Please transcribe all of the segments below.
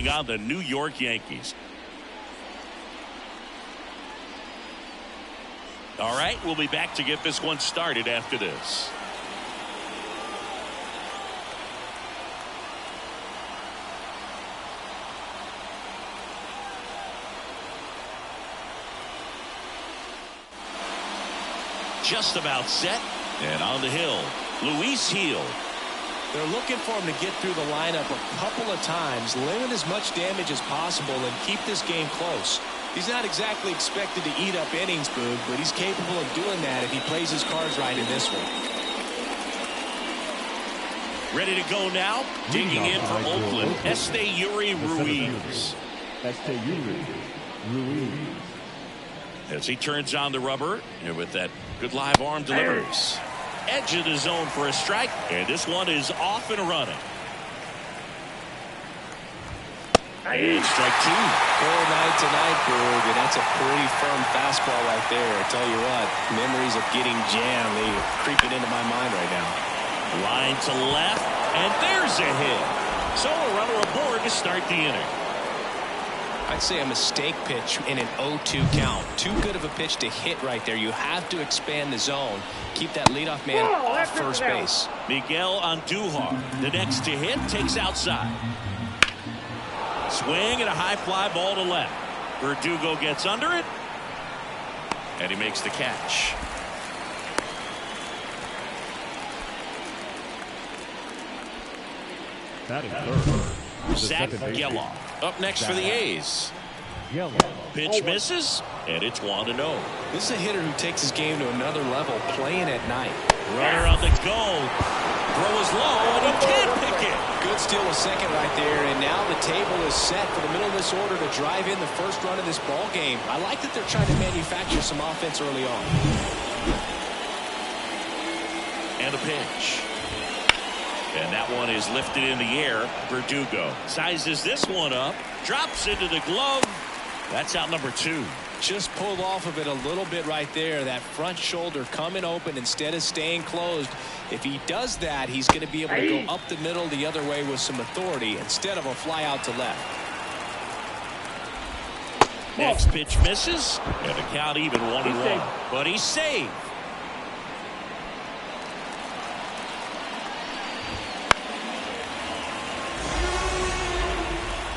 taking on the New York Yankees. All right, we'll be back to get this one started after this. Just about set, and on the hill, Luis Gil. They're looking for him to get through the lineup a couple of times, limit as much damage as possible, and keep this game close. He's not exactly expected to eat up innings, Boog, but he's capable of doing that if he plays his cards right in this one. Ready to go now. Digging in for Oakland, Esteury Ruiz. Esteury Ruiz. As he turns on the rubber, and with that good live arm delivers. Edge of the zone for a strike, and this one is off and running. And strike two. Full night tonight, Boog, and that's a pretty firm fastball right there. I tell you what, memories of getting jammed, they are creeping into my mind right now. Line to left, and there's a hit. So a runner aboard to start the inning. I'd say a mistake pitch in an 0-2 count. Too good of a pitch to hit right there. You have to expand the zone. Keep that leadoff man off first base. Miguel Andujar, the next to hit, takes outside. Swing and a high fly ball to left. Verdugo gets under it, and he makes the catch. Batting third. Zach Geloff up next for the A's. Pitch misses, and it's 1-0. This is a hitter who takes his game to another level, playing at night. Runner on the go. Throw is low, and he can't pick it. Good steal a second right there, and now the table is set for the middle of this order to drive in the first run of this ball game. I like that they're trying to manufacture some offense early on. And a pitch. And that one is lifted in the air. Verdugo sizes this one up, drops into the glove. That's out number 2. Just pulled off of it a little bit right there. That front shoulder coming open instead of staying closed. If he does that, he's going to be able to go up the middle the other way with some authority instead of a fly out to left. Next pitch misses, and the count even 1-1. But he's saved.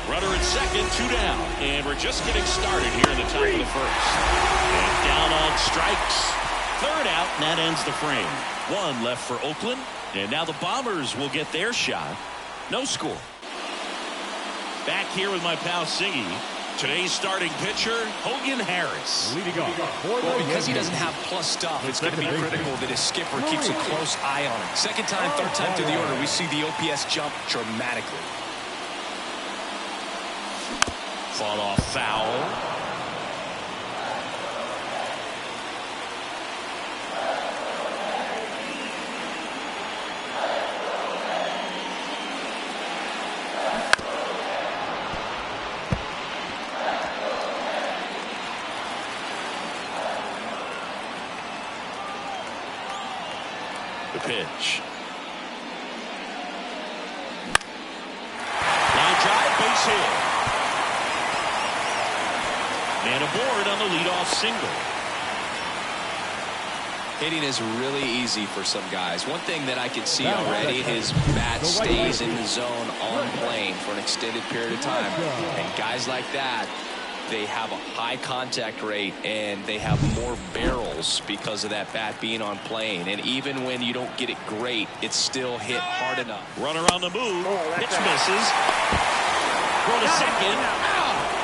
Runner at second, 2 down, and we're just getting started here in the top of the first. And down on strikes. Third out, and that ends the frame. 1 left for Oakland, and now the Bombers will get their shot. No score. Back here with my pal Singy. Today's starting pitcher, Hogan Harris. Leading off. Well, because he doesn't have plus stuff, it's going to be critical that his skipper keeps a close eye on him. Second time, third time through the order, we see the OPS jump dramatically. Fought off foul. The pitch. Line drive, base hit. Man aboard on the leadoff single. Hitting is really easy for some guys. One thing that I can see already, his bat stays in the zone on plane for an extended period of time. And guys like that, they have a high contact rate and they have more barrels because of that bat being on plane. And even when you don't get it great, it's still hit hard enough. Runner on the move. Pitch misses. Go to second.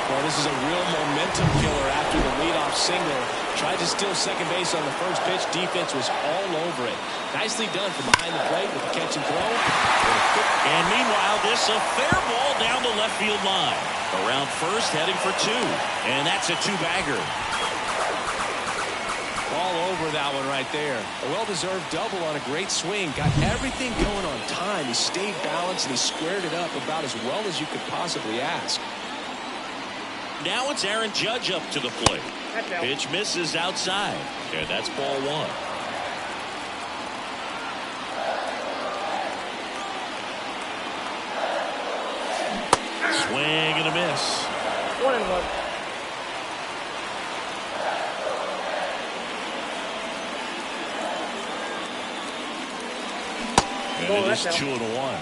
Well, this is a real momentum killer after the leadoff single. Tried to steal second base on the first pitch. Defense was all over it. Nicely done from behind the plate with the catch and throw. And meanwhile, this a fair ball down the left field line. Around first, heading for 2. And that's a 2-bagger. All over that one right there. A well-deserved double on a great swing. Got everything going on time. He stayed balanced and he squared it up about as well as you could possibly ask. Now it's Aaron Judge up to the plate. Pitch misses outside. And that's ball 1. Swing miss. 1-1. And it is 2-1.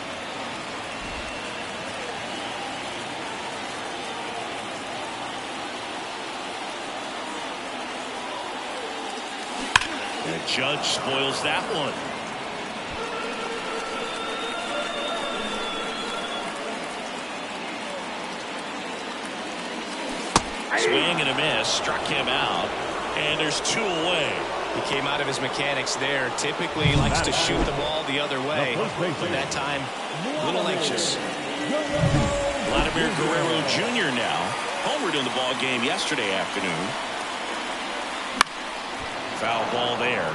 And Judge spoils that one. Swing and a miss, struck him out, and there's 2 away. He came out of his mechanics there. Typically he likes to shoot the ball the other way, but that time a little anxious. Vladimir Guerrero Jr. now homered in the ball game yesterday afternoon. Foul ball there.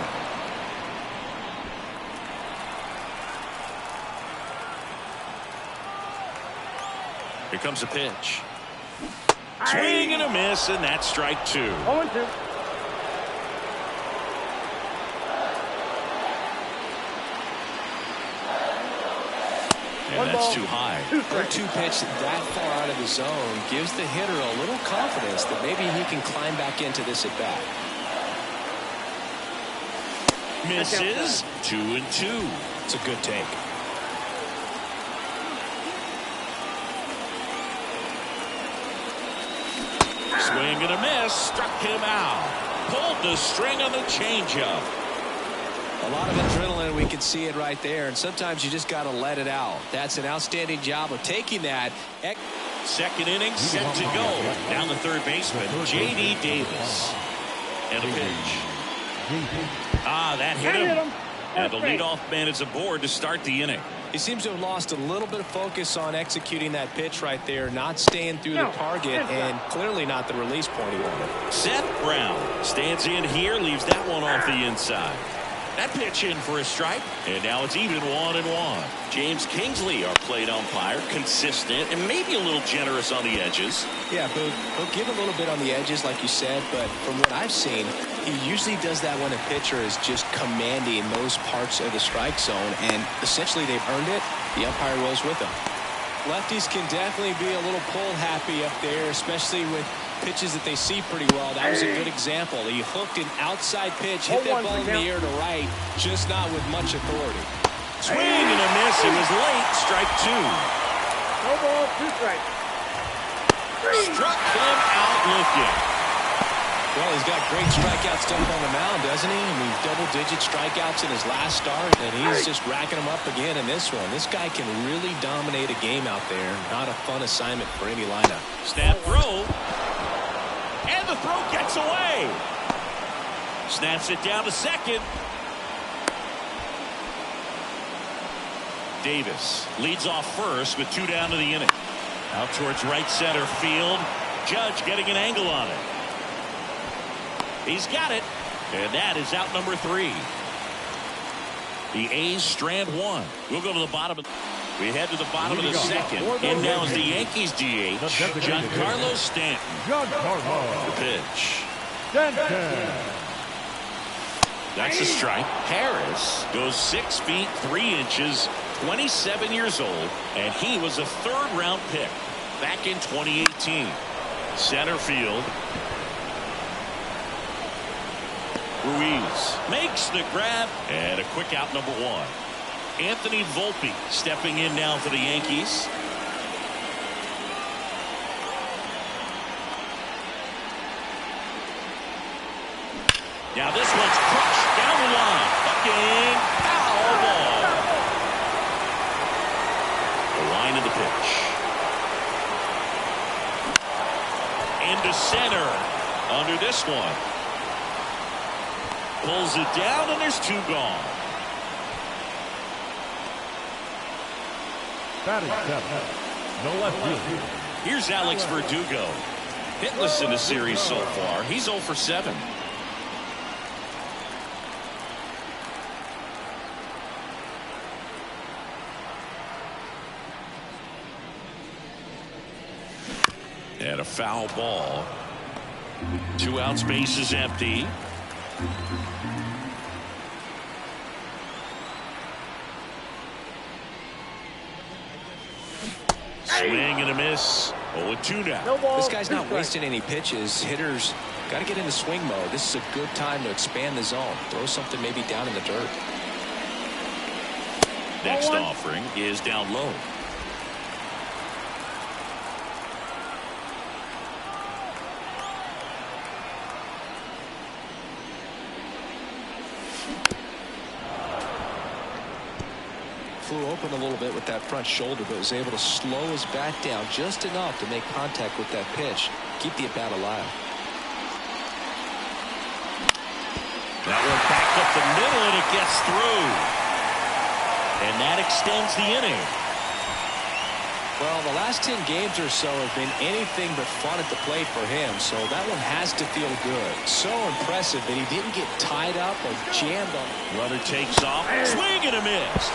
Here comes a pitch. Swing and a miss, and that's strike 2. 0-2. And that's too high. 0-2 pitch that far out of the zone gives the hitter a little confidence that maybe he can climb back into this at bat. Misses. 2-2. It's a good take. Swing and a miss, struck him out. Pulled the string on the changeup. A lot of adrenaline, we can see it right there, and sometimes you just got to let it out. That's an outstanding job of taking that. Second inning set to go. Down the third baseman, J.D. Davis. And a pitch. That hit him. And the leadoff man is aboard to start the inning. He seems to have lost a little bit of focus on executing that pitch right there, not staying through the target, and clearly not the release point he wanted. Seth Brown stands in here, leaves that one off the inside. That pitch in for a strike, and now it's even 1-1. James Kingsley, our plate umpire, consistent and maybe a little generous on the edges. Yeah, but he'll give a little bit on the edges, like you said, but from what I've seen, he usually does that when a pitcher is just commanding those parts of the strike zone, and essentially they've earned it. The umpire rolls with them. Lefties can definitely be a little pull happy up there, especially with pitches that they see pretty well. That was a good example. He hooked an outside pitch, hit that ball in the air to right, just not with much authority. Swing and a miss. It was late. Strike 2. No ball, 2 strikes. Struck him out looking. Well, he's got great strikeout stuff on the mound, doesn't he? I mean, double-digit strikeouts in his last start, and he's just racking them up again in this one. This guy can really dominate a game out there. Not a fun assignment for any lineup. Snap throw. And the throw gets away. Snaps it down to second. Davis leads off first with 2 down to the inning. Out towards right center field. Judge getting an angle on it. He's got it. And that is out number 3. The A's strand 1. We'll go to the bottom. We head to the bottom of the second. And now is the Yankees DH, Giancarlo Stanton. The pitch. That's a strike. Harris goes 6 feet 3 inches, 27 years old, and he was a 3rd-round pick back in 2018. Center field. Ruiz makes the grab, and a quick out, number 1. Anthony Volpe stepping in now for the Yankees. Now this one's crushed down the line. Fucking foul ball. The line of the pitch. Into center. Under this one. Pulls it down, and there's 2 gone. Batting 7. No left field. Here's Alex Verdugo. Hitless in the series so far. He's 0 for 7. And a foul ball. 2 outs, base is empty. Swing and a miss. 0-2 now. No ball. This guy's 2 not strikes. wasting any pitches. Hitters got to get into swing mode. This is a good time to expand the zone. Throw something maybe down in the dirt. Next 0-1. offering is down low. Flew open a little bit with that front shoulder, but was able to slow his bat down just enough to make contact with that pitch. Keep the at-bat alive. That one back up the middle, and it gets through. And that extends the inning. Well, the last 10 games or so have been anything but fun at the plate for him, so that one has to feel good. So impressive that he didn't get tied up or jammed on. Runner takes off, swing and a miss.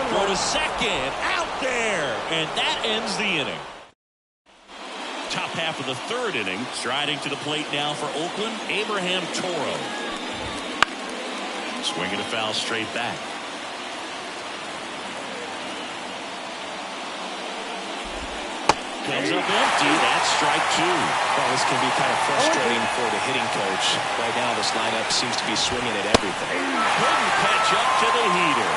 Throw to second, out there, and that ends the inning. Top half of the third inning, striding to the plate now for Oakland, Abraham Toro. Swinging a foul straight back. Comes up empty. That's strike 2. Well, this can be kind of frustrating for the hitting coach. Right now, this lineup seems to be swinging at everything. Couldn't catch up to the heater.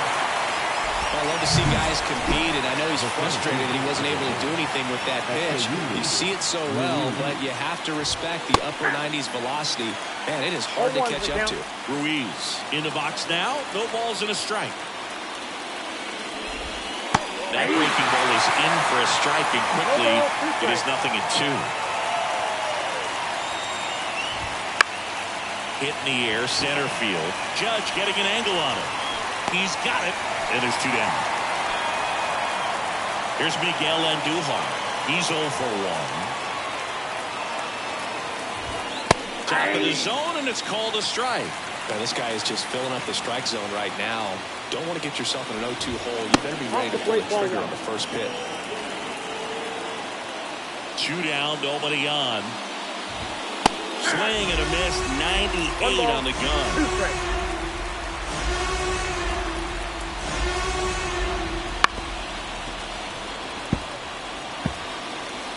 I love to see guys compete, and I know he's frustrated that he wasn't able to do anything with that pitch. You see it so well, but you have to respect the upper 90s velocity. Man, it is hard to catch up to. Ruiz in the box now. No balls and a strike. That breaking ball is in for a strike, and quickly it is 0-2. Hit in the air, center field. Judge getting an angle on it. He's got it, and there's 2 down. Here's Miguel Andujar. He's 0 for 1. Top of the zone, and it's called a strike. Now, this guy is just filling up the strike zone right now. Don't want to get yourself in an 0-2 hole. You better be ready to pull the trigger on the first pitch. 2 down, nobody on. Swing and a miss, 98 on the gun. 2 strikes.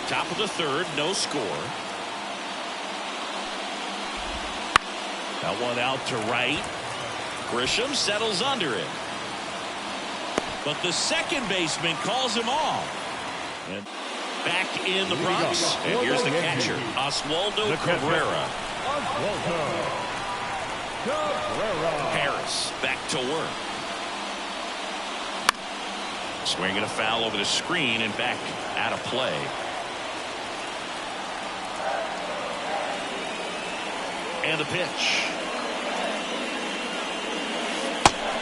Top of the third, no score. That one out to right. Grisham settles under it. But the second baseman calls him off. And back in the Bronx. And here's the catcher, Oswaldo Cabrera. Harris back to work. Swinging a foul over the screen and back out of play. And the pitch.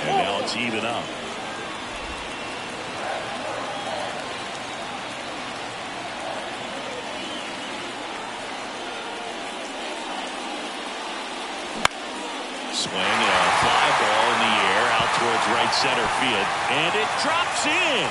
And now it's even up. Swing and a fly ball in the air out towards right center field. And it drops in.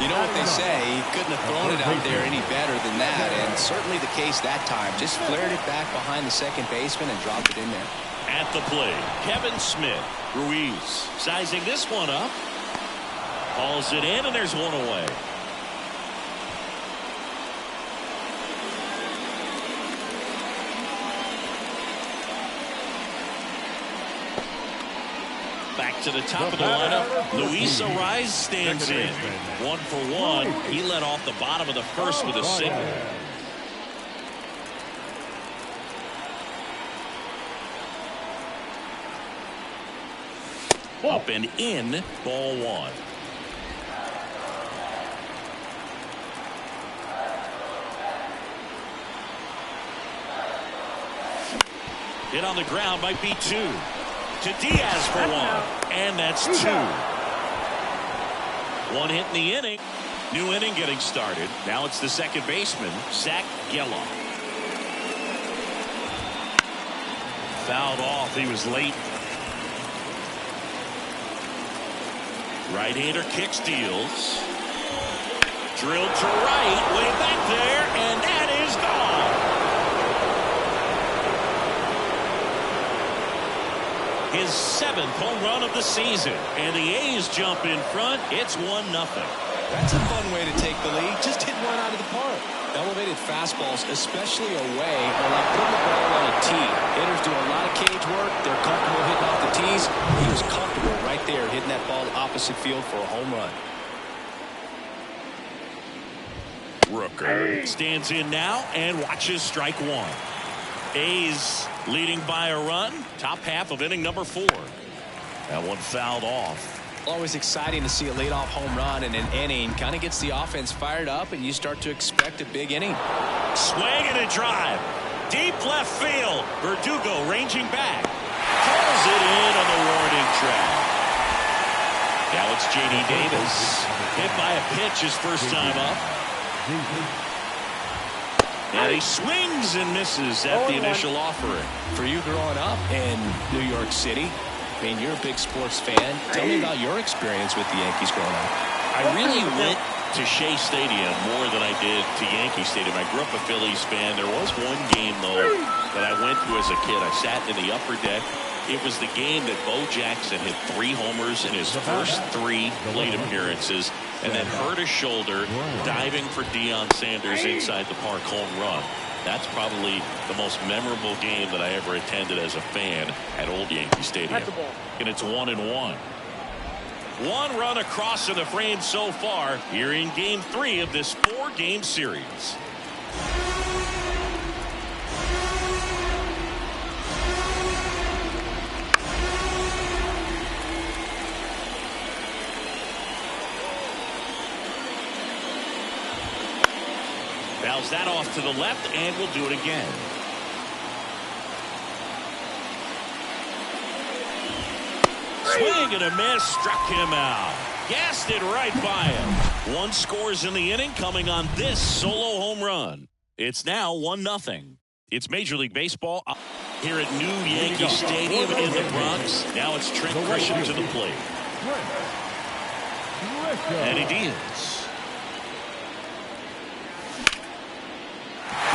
You know what they say, he couldn't have thrown it out there any better than that, and certainly the case that time. Just flared it back behind the second baseman and dropped it in there. At the plate, Kevin Smith. Ruiz sizing this one up. Hauls it in, and there's one away. Back to the top of the lineup, Luis Ariz stands in. 1 for 1. He led off the bottom of the first with a single. Up and in, ball 1. Hit on the ground, might be 2. To Diaz for 1, and that's 2. 1 hit in the inning. New inning getting started. Now it's the second baseman, Zach Geloff. Fouled off. He was late. Right-hander kicks, deals. Drilled to right, way back there, and that is gone. his 7th home run of the season. And the A's jump in front. It's 1-0. That's a fun way to take the lead. Just hit one out of the park. Elevated fastballs, especially away, are like putting the ball on a tee. Hitters do a lot of cage work. They're comfortable hitting off the tees. He was comfortable right there hitting that ball opposite field for a home run. Rooker stands in now and watches strike 1. A's leading by a run. Top half of inning number 4. That one fouled off. Always exciting to see a leadoff home run in an inning. Kind of gets the offense fired up, and you start to expect a big inning. Swing and a drive. Deep left field. Verdugo ranging back. Calls it in on the warning track. Now it's J.D. Davis. Hit by a pitch his first time up. And he swings and misses at the initial offering. For you growing up in New York City, I mean, you're a big sports fan. Tell me about your experience with the Yankees growing up. I really went to Shea Stadium more than I did to Yankee Stadium. I grew up a Phillies fan. There was one game, though, that I went to as a kid. I sat in the upper deck. It was the game that Bo Jackson hit 3 homers in his first 3 plate appearances and then hurt his shoulder diving for Deion Sanders inside the park home run. That's probably the most memorable game that I ever attended as a fan at Old Yankee Stadium. And it's 1-1. 1 run across in the frame so far here in game 3 of this 4-game series. Fouls that off to the left, and we'll do it again. Swing and a miss, struck him out. Gassed it right by him. 1 scores in the inning coming on this solo home run. It's now 1-0. It's Major League Baseball here at New Yankee Stadium in the Bronx. Now it's Trent Grisham to the plate. And he deals.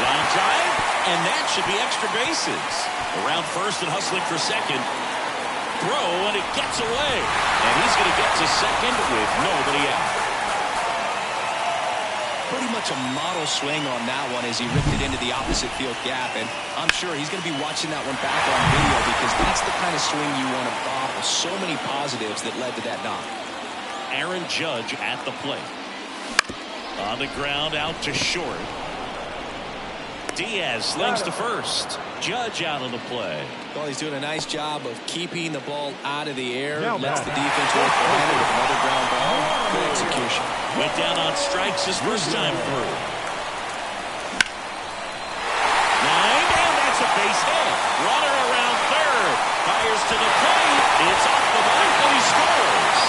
Line drive, and that should be extra bases. Around first and hustling for second. Throw, and it gets away. And he's going to get to second with nobody out. Pretty much a model swing on that one as he ripped it into the opposite field gap. And I'm sure he's going to be watching that one back on video because that's the kind of swing you want to bottle. So many positives that led to that knock. Aaron Judge at the plate. On the ground, out to short. Diaz slings to first. Judge out of the play. Well, he's doing a nice job of keeping the ball out of the air. Lets the defense work behind it with another ground ball. Good execution. Went down on strikes his first time through. Line, and that's a base hit. Runner around third. Fires to the plate. It's off the mark, and he scores.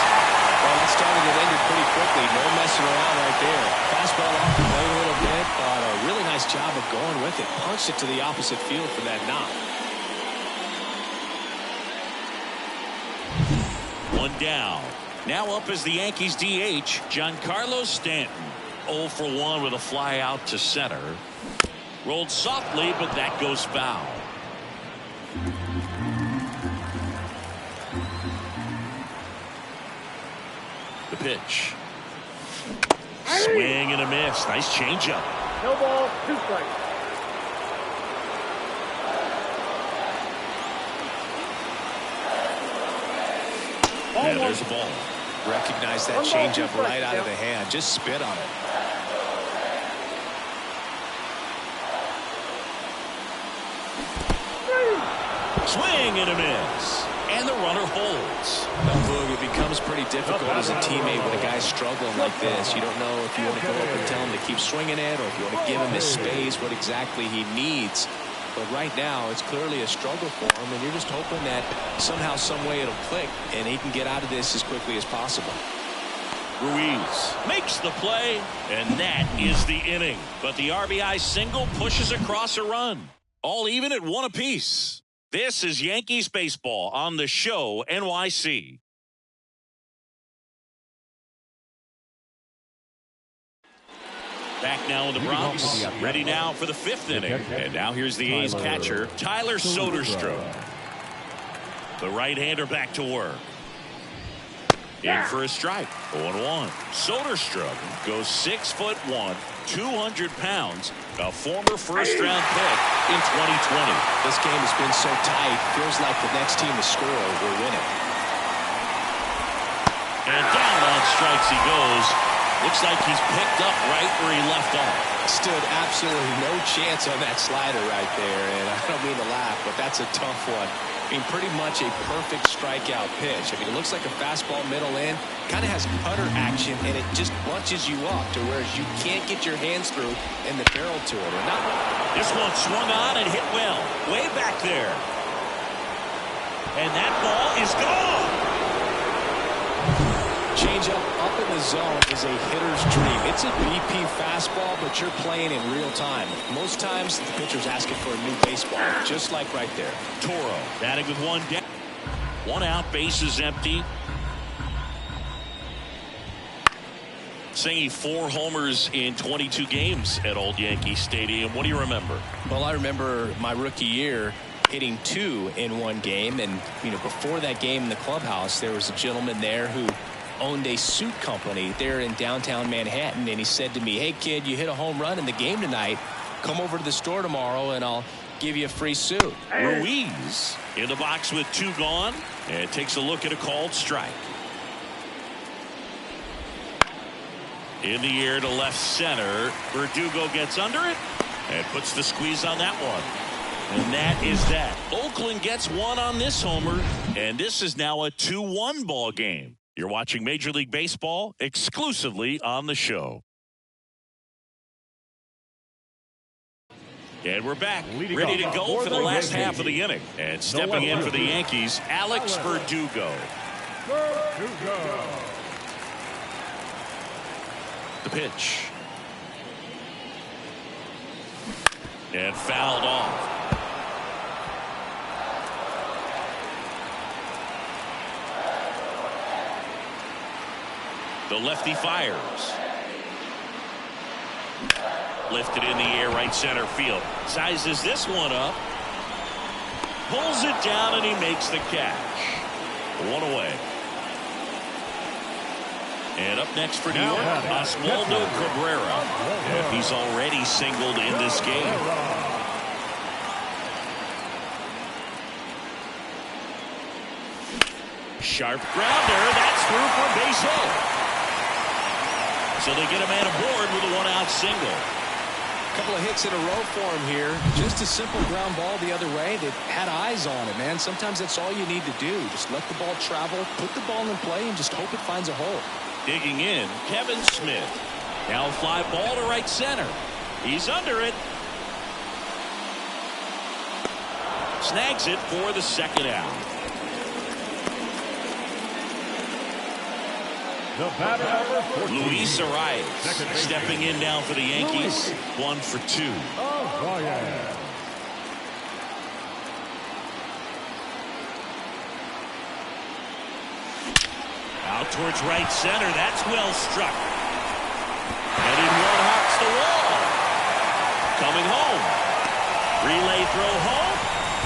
Well, that started and ended pretty quickly. No messing around right there. Fastball off the plate a little bit, but a really nice job of going with it. Punched it to the opposite field for that knock. 1 down. Now up is the Yankees DH, Giancarlo Stanton. 0 for 1 with a fly out to center. Rolled softly, but that goes foul. The pitch. Swing and a miss. Nice changeup. No ball, 2 strikes. And there's a ball. Recognize that changeup right out of the hand. Just spit on it. Swing and a miss. And the runner holds. Well, Boog, it becomes pretty difficult as a teammate when a guy's struggling like this. You don't know if you want to go up and tell him to keep swinging it or if you want to give him his space, what exactly he needs. But right now, it's clearly a struggle for him, and you're just hoping that somehow, some way it'll click, and he can get out of this as quickly as possible. Ruiz makes the play, and that is the inning. But the RBI single pushes across a run. All even at 1 apiece. This is Yankees baseball on the show NYC. Back now in the Bronx, ready now for the 5th inning. And now here's the A's catcher, Tyler Soderstrom. The right-hander back to work. In for a strike. 0-1. Soderstrom goes 6'1", 200 pounds, a former first-round pick in 2020. This game has been so tight. Feels like the next team to score will win it. And down on strikes he goes. Looks like he's picked up right where he left off. Stood absolutely no chance on that slider right there, and I don't mean to laugh, but that's a tough one. I mean, pretty much a perfect strikeout pitch. I mean, it looks like a fastball middle in, kind of has cutter action, and it just bunches you up to where you can't get your hands through in the barrel to it. Or not. This one swung on and hit well, way back there. And that ball is gone. Changeup up in the zone is a hitter's dream. It's a BP fastball, but you're playing in real time. Most times, the pitcher's asking for a new baseball, just like right there. Toro batting with one down. One out, bases empty. Singing 4 homers in 22 games at Old Yankee Stadium. What do you remember? Well, I remember my rookie year hitting 2 in one game, and before that game in the clubhouse, there was a gentleman there who owned a suit company there in downtown Manhattan, and he said to me, "Hey kid, you hit a home run in the game tonight. Come over to the store tomorrow and I'll give you a free suit." Ruiz in the box with 2 gone, and takes a look at a called strike. In the air to left center. Verdugo gets under it and puts the squeeze on that one. And that is that. Oakland gets 1 on this homer, and this is now a 2-1 ball game. You're watching Major League Baseball exclusively on the show. And we're back, ready to go for the last half of the inning. And stepping in for the Yankees, Alex Verdugo. The pitch. And fouled off. The lefty fires. Lifted in the air, right center field. Sizes this one up. Pulls it down, and he makes the catch. 1 away. And up next for New York, Oswaldo Cabrera. And he's already singled in this game. Sharp grounder. That's through for a base hit. So they get a man aboard with a 1-out single. A couple of hits in a row for him here. Just a simple ground ball the other way. They've had eyes on it, man. Sometimes that's all you need to do. Just let the ball travel, put the ball in play, and just hope it finds a hole. Digging in, Kevin Smith. Now a fly ball to right center. He's under it. Snags it for the 2nd out. The batter number 14. Luis Arias stepping in now for the Yankees. 1 for 2. Out towards right center. That's well struck. And in one hops the wall. Coming home. Relay throw home.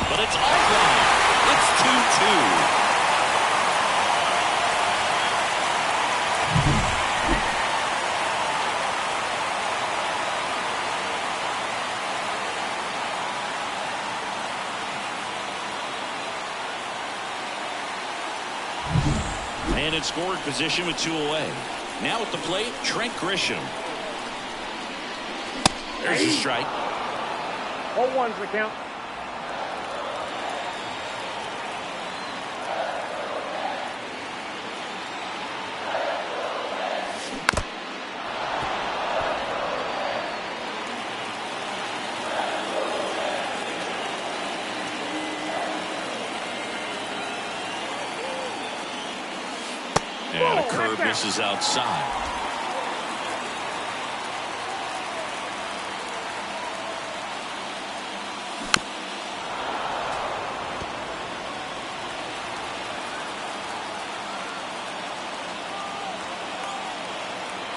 But it's offline. It's 2-2. And in scoring position with 2 away. Now at the plate, Trent Grisham. There's a strike. 0-1's the count. And a curve misses outside.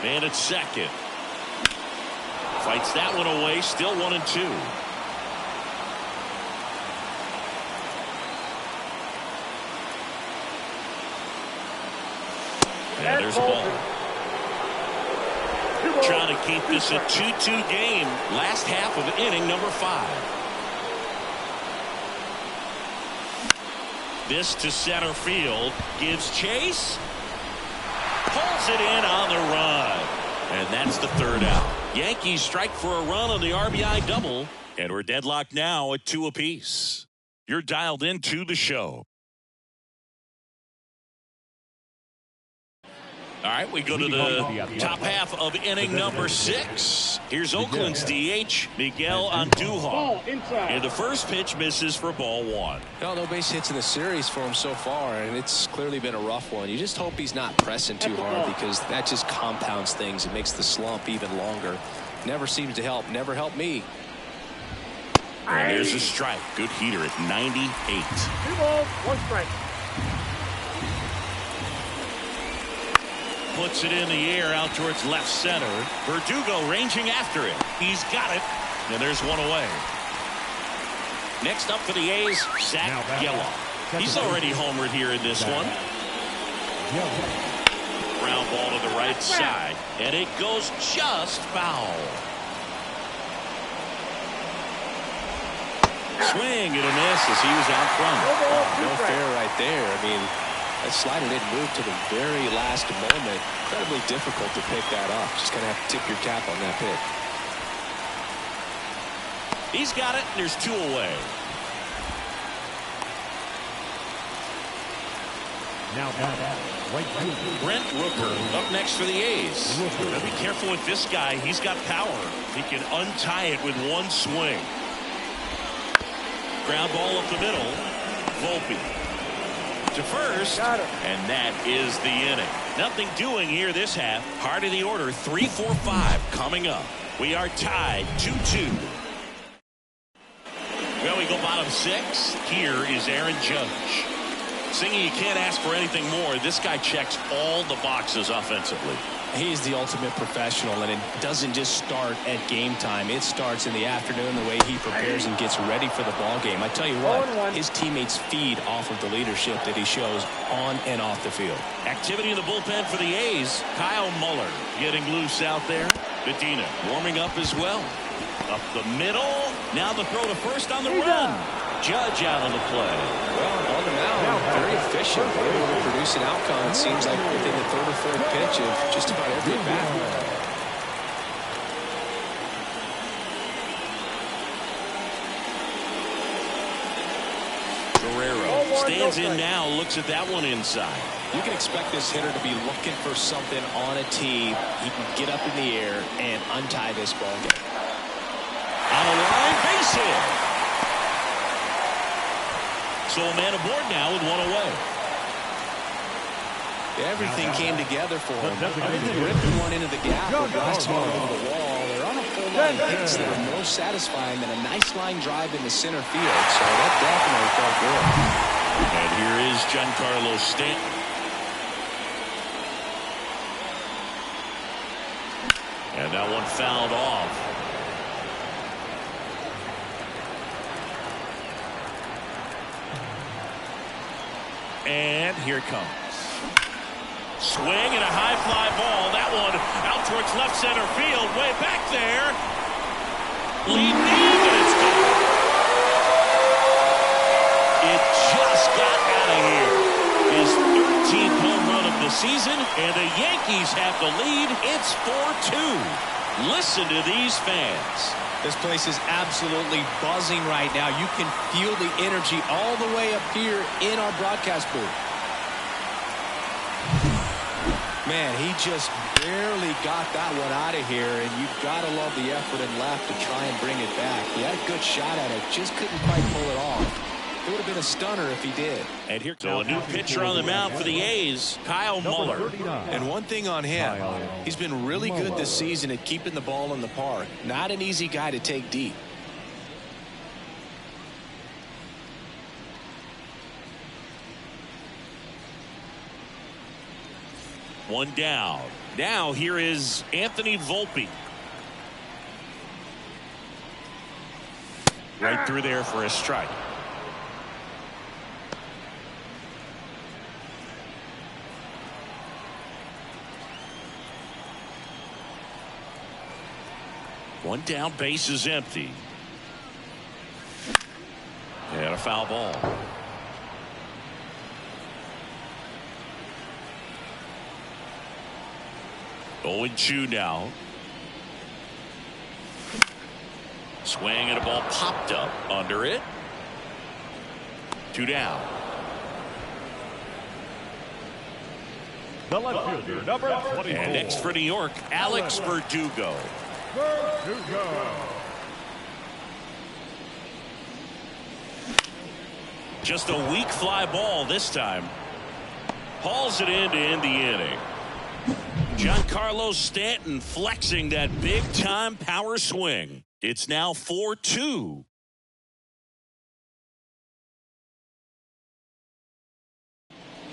Man at second. Fights that one away. Still 1-2. And there's a ball. Trying to keep this a 2-2 game. Last half of inning number 5. This to center field. Gives chase. Pulls it in on the run. And that's the 3rd out. Yankees strike for a run on the RBI double. And we're deadlocked now at 2 apiece. You're dialed into the show. All right, we go to the top half of inning number 6. Here's Oakland's DH, Miguel Andujar. And the first pitch misses for ball 1. No base hits in the series for him so far, and it's clearly been a rough one. You just hope he's not pressing too hard, because that just compounds things. It makes the slump even longer. Never seems to help. Never helped me. And there's a strike. Good heater at 98. 2 balls, 1 strike. Puts it in the air out towards left center. Verdugo ranging after it. He's got it. And there's one away. Next up for the A's, Zach Gelof. He's already homered here in this one. Ground ball to the right side. And it goes just foul. Swing and a miss as he was out front. No fair right there. I mean, that slider didn't move to the very last moment. Incredibly difficult to pick that up. Just going to have to tip your cap on that pick. He's got it, and there's 2 away. Now Brent Rooker up next for the A's. Gotta be careful with this guy. He's got power. He can untie it with 1 swing. Ground ball up the middle. Volpe to first, and that is the inning. Nothing doing here this half. Heart of the order, 3-4-5 coming up. We are tied 2-2. Well, we go bottom 6. Here is Aaron Judge. Singing, you can't ask for anything more. This guy checks all the boxes offensively. He's the ultimate professional, and it doesn't just start at game time. It starts in the afternoon, the way he prepares and gets ready for the ball game. I tell you what, his teammates feed off of the leadership that he shows on and off the field. Activity in the bullpen for the A's. Kyle Muller getting loose out there. Medina warming up as well. Up the middle. Now the throw to first on the run. Judge out on the play. Well, on the mound, very efficient. Able to produce an outcome, it seems like, within the 3rd or 4th pitch of just about every bat. Guerrero stands in now, looks at that one inside. You can expect this hitter to be looking for something on a tee. He can get up in the air and untie this ball game. On a line, base hit. So a man aboard now with 1 away. Everything came together for him. Ripping one into the gap or blasting one over the wall. There aren't a whole lot of hits that are more satisfying than a nice line drive in the center field. So that definitely felt good. And here is Giancarlo Stanton. And that one fouled off. And here it comes. Swing and a high fly ball. That one out towards left center field. Way back there. Leading in, and it's gone. It just got out of here. His 13th home run of the season, and the Yankees have the lead. It's 4-2. Listen to these fans. This place is absolutely buzzing right now. You can feel the energy all the way up here in our broadcast booth. Man, he just barely got that one out of here, and you've got to love the effort and left to try and bring it back. He had a good shot at it, just couldn't quite pull it off. It would have been a stunner if he did. And here goes a new pitcher on the mound for the A's, Kyle Muller. And one thing on him, he's been really good this season at keeping the ball in the park. Not an easy guy to take deep. One down. Now here is Anthony Volpe. Right through there for a strike. One down, base is empty. And a foul ball. 0-2 now. Swing and a ball popped up under it. 2 down. The left fielder, number 24. And next for New York, Alex Verdugo. Just a weak fly ball this time. Hauls it in to end the inning. Giancarlo Stanton flexing that big-time power swing. It's now 4-2.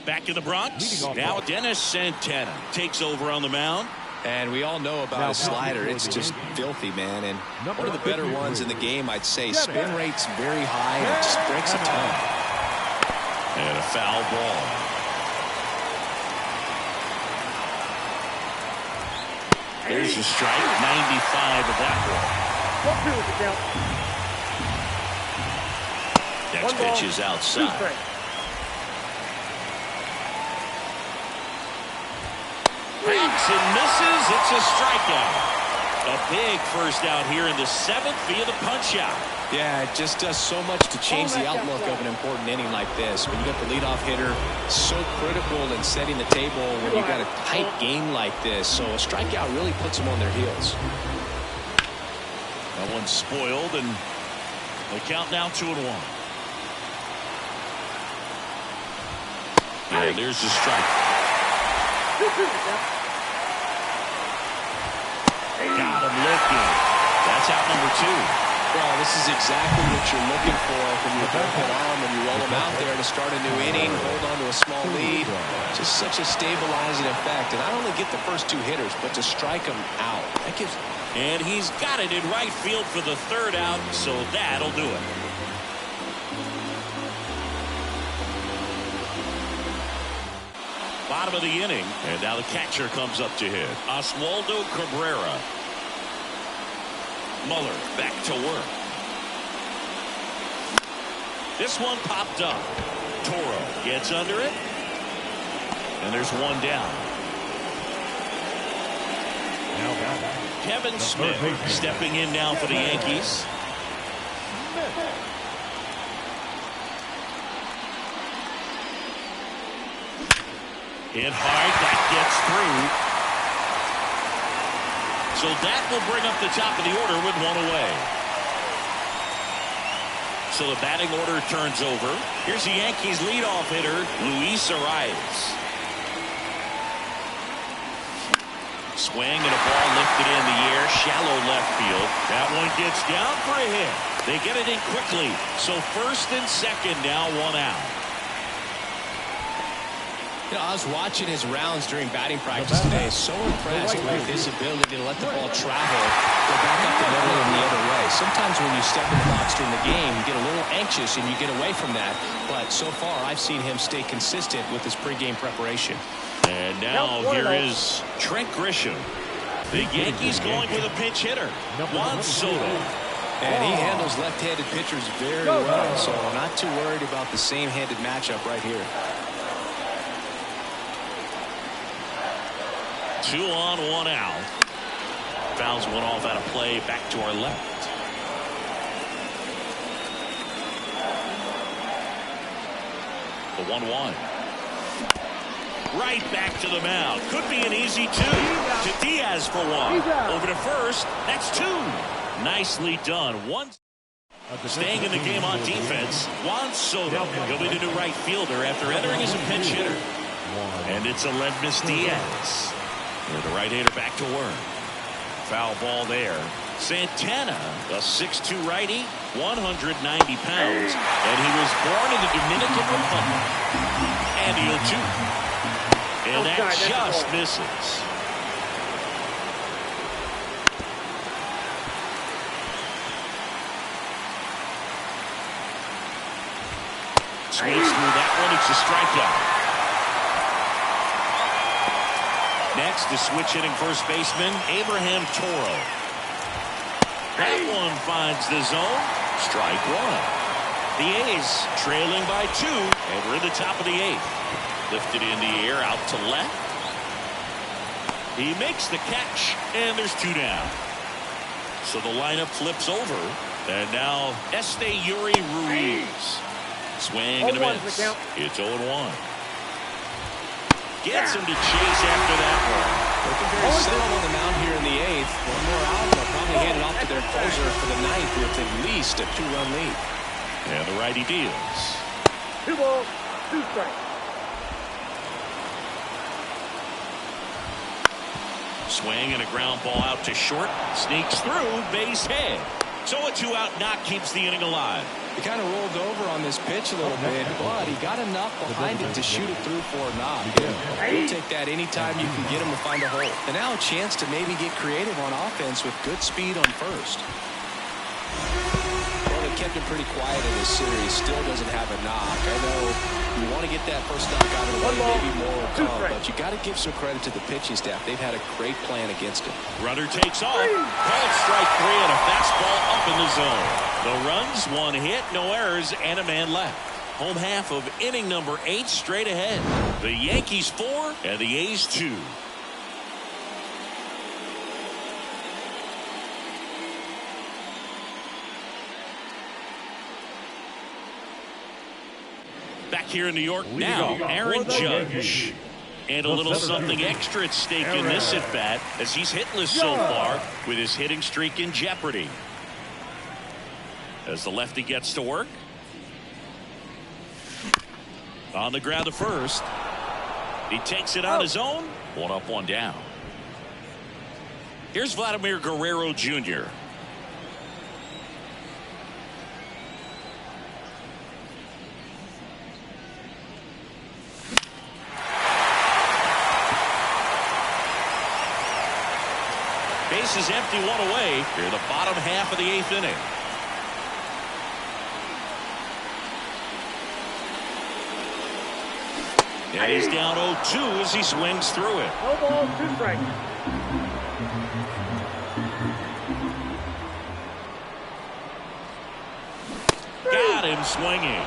Back in the Bronx. Now Dennis Santana takes over on the mound. And we all know about his slider. It's just filthy, man. And one of the better ones in the game, I'd say. Spin rate's very high and it just breaks a ton. And a foul ball. There's a strike. 95 of that one. Next pitch is outside. Hacks and misses. It's a strikeout. A big first out here in the 7th via the punch out. Yeah, it just does so much to change the outlook of an important inning like this. When you got the leadoff hitter, so critical in setting the table when you got a tight game like this. So a strikeout really puts them on their heels. That one's spoiled, and the count now 2-1. And there's the strike. Got him looking. That's out number 2. Well, this is exactly what you're looking for from your bullpen arm when you roll them out there to start a new inning, hold on to a small lead. Just such a stabilizing effect. And not only get the first 2 hitters, but to strike them out. That gives. And he's got it in right field for the 3rd out, so that'll do it. Bottom of the inning, and now the catcher comes up to hit. Oswaldo Cabrera. Muller back to work. This one popped up. Toro gets under it. And there's 1 down. Kevin Smith stepping in now for the Yankees. Hit hard. That gets through. So that will bring up the top of the order with 1 away. So the batting order turns over. Here's the Yankees leadoff hitter, Luis Arias. Swing and a ball lifted in the air, shallow left field. That one gets down for a hit. They get it in quickly. So 1st and 2nd now, 1 out. You know, I was watching his rounds during batting practice today. So impressed with his ability to let the ball travel, go back up the middle and the other way. Sometimes when you step in the box during the game, you get a little anxious and you get away from that. But so far, I've seen him stay consistent with his pregame preparation. And now here is Trent Grisham. The Yankees going with a pinch hitter, Juan Soto. And he handles left-handed pitchers very well. So I'm not too worried about the same-handed matchup right here. 2 on, 1 out. Fouls one off out of play. Back to our left. The 1-1. Right back to the mound. Could be an easy 2. To Diaz for 1. Over to first. That's 2. Nicely done. 1. Staying in the game on defense, Juan Soto going into right fielder after entering as a pinch hitter. And it's Aledmus Diaz. And the right hander back to work. Foul ball there. Santana, a 6'2 righty, 190 pounds, and he was born in the Dominican Republic. And he'll shoot. And that just misses. Swings through that one. It's a strikeout. Next, the switch hitting first baseman, Abraham Toro. That one finds the zone. Strike one. The A's trailing by 2, and we're in the top of the 8th. Lifted in the air out to left. He makes the catch, and there's 2 down. So the lineup flips over, and now Yuri Ruiz. Swing and a miss. It's 0-1. Gets him to chase after that one. Looking very settled on the mound here in the 8th. One more out, they'll probably hand it off to their closer for the 9th with at least a 2-run lead. And the righty deals. 2 balls, 2 strikes. Swing and a ground ball out to short. Sneaks through, base hit. So a 2-out knock keeps the inning alive. He kind of rolled over on this pitch a little bit, but he got enough behind it to shoot it through for a knock. He'll take that anytime you can get him to find a hole. And now a chance to maybe get creative on offense with good speed on first. Well, they kept him pretty quiet in this series. Still doesn't have a knock. I know you want to get that first knock out of the way, maybe more will come, but you got to give some credit to the pitching staff. They've had a great plan against him. Runner takes off. Called strike 3 and a fastball up in the zone. The runs, 1 hit, no errors, and a man left. Home half of inning number 8 straight ahead. The Yankees 4 and the A's 2. Back here in New York now, Aaron Judge. And a little something extra at stake in this at bat as he's hitless so far with his hitting streak in jeopardy. As the lefty gets to work. On the ground to first. He takes it on his own. 1 up, 1 down. Here's Vladimir Guerrero Jr. Base is empty, 1 away. Here the bottom half of the 8th inning. And he's down 0-2 as he swings through it. 1 ball, 2 strikes. Got him swinging.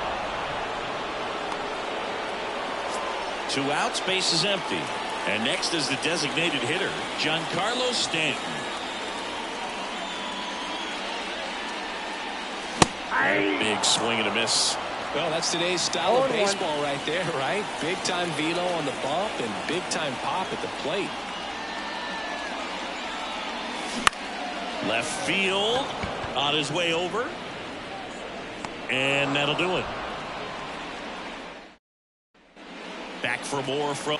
2 outs, base is empty. And next is the designated hitter, Giancarlo Stanton. Big swing and a miss. Well, that's today's style of baseball right there, right? Big-time velo on the bump and big-time pop at the plate. Left field on his way over. And that'll do it. Back for more from...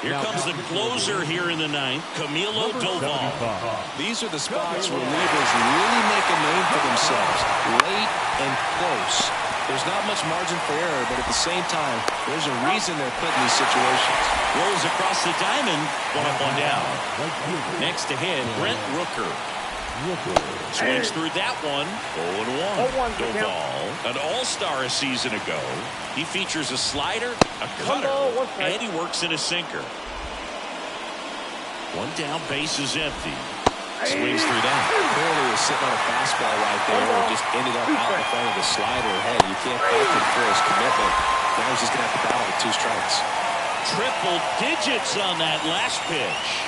Here comes the closer here in the 9th, Camilo Doval. These are the spots where relievers really make a name for themselves. Late and close. There's not much margin for error, but at the same time, there's a reason they're put in these situations. Rolls across the diamond, 1 up, 1 down. Next to hit, Brent Rooker. Swings through that one. 0-1. Doval, an all-star a season ago. He features a slider, a cutter, and he works in a sinker. 1 down, base is empty. Swings through that. Clearly was sitting on a fastball right there and just ended up out in front of the slider. Hey, you can't fault him for his commitment. Now he's just going to have to battle with 2 strikes. Triple digits on that last pitch.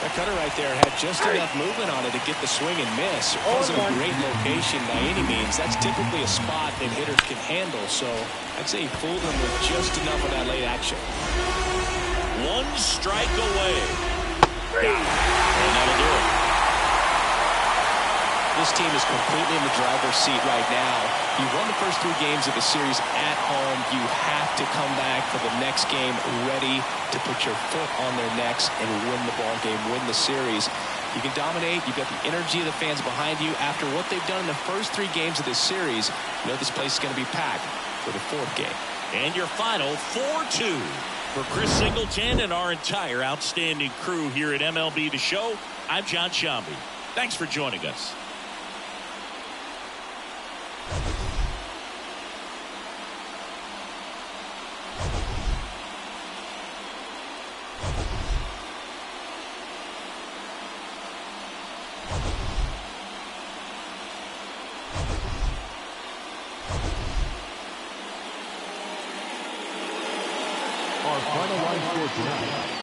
That cutter right there had just enough movement on it to get the swing and miss. It wasn't a great location by any means. That's typically a spot that hitters can handle. So I'd say he fooled him with just enough of that late action. 1 strike away. Got it. And that'll do it. This team is completely in the driver's seat right now. You won the first 3 games of the series at home. You have to come back for the next game ready to put your foot on their necks and win the ball game, win the series. You can dominate. You've got the energy of the fans behind you. After what they've done in the first 3 games of this series, you know this place is going to be packed for the 4th game. And your final 4-2. For Chris Singleton and our entire outstanding crew here at MLB The Show, I'm John Shambi. Thanks for joining us. Our final line score tonight